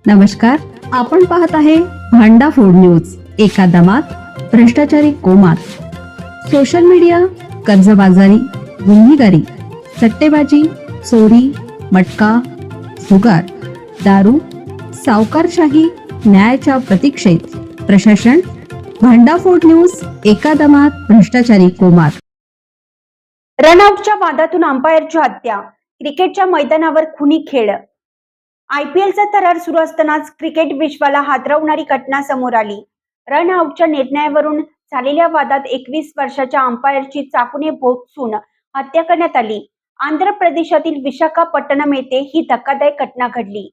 नमस्कार, आपण पाहत आहे भांडा फोड न्यूज. एका दमात भ्रष्टाचारी कोमात. सोशल मीडिया, कर्जबाजारी, गुन्हेगारी, सट्टेबाजी, चोरी, मटका, जुगार, दारू, सावकारशाही, न्यायाच्या प्रतीक्षेत प्रशासन. भांडाफोड न्यूज. एका दमात भ्रष्टाचारी कोमात. रनआउटच्या वादातून अंपायरची हत्या. क्रिकेटच्या मैदानावर खुनी खेळ. आयपीएलचा थरार सुरू असतानाच क्रिकेट विश्वाला हादरवणारी घटना समोर आली. रनआउटच्या निर्णयावरून झालेल्या वादात 21 वर्षाच्या अंपायरची चाकूने भोसून हत्या करण्यात आली. आंध्र प्रदेशातील विशाखापट्टणम येथे ही धक्कादायक घटना घडली.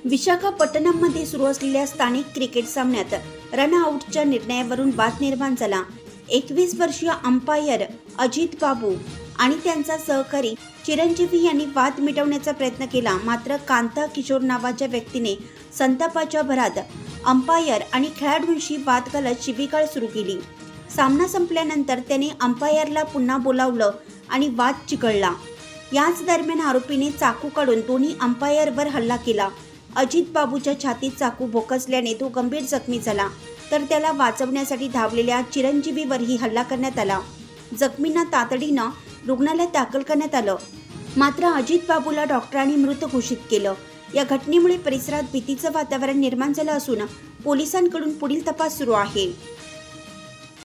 विशाखापट्टणममध्ये सुरू असलेल्या स्थानिक क्रिकेट सामन्यात रनआउटच्या निर्णयावरून वाद निर्माण झाला. 21 वर्षीय अंपायर अजित बाबू आणि त्यांचा सहकारी चिरंजीवी यांनी वाद मिटवण्याचा प्रयत्न केला. मात्र कांता किशोर नावाच्या व्यक्तीने संतापाच्या भरात अंपायर आणि खेळाडूंशी वाद घालत शिवीगाळ सुरू केली. सामना संपल्यानंतर त्याने अंपायरला पुन्हा बोलावलं आणि वाद चिघळला. याच दरम्यान आरोपीने चाकू काढून दोन्ही अंपायरवर हल्ला केला. अजित बाबूच्या छातीत चाकू भोकसल्याने तो गंभीर जखमी झाला, तर त्याला वाचवण्यासाठी धावलेल्या चिरंजीवीवरही हल्ला करण्यात आला. जखमींना तातडीनं रुग्णालयात दाखल करण्यात आलं. मात्र अजित बाबूला डॉक्टरांनी मृत घोषित केलं. या घटनेमुळे परिसरात भीतीचं वातावरण निर्माण झालं असून पोलिसांकडून पुढील तपास सुरू आहे.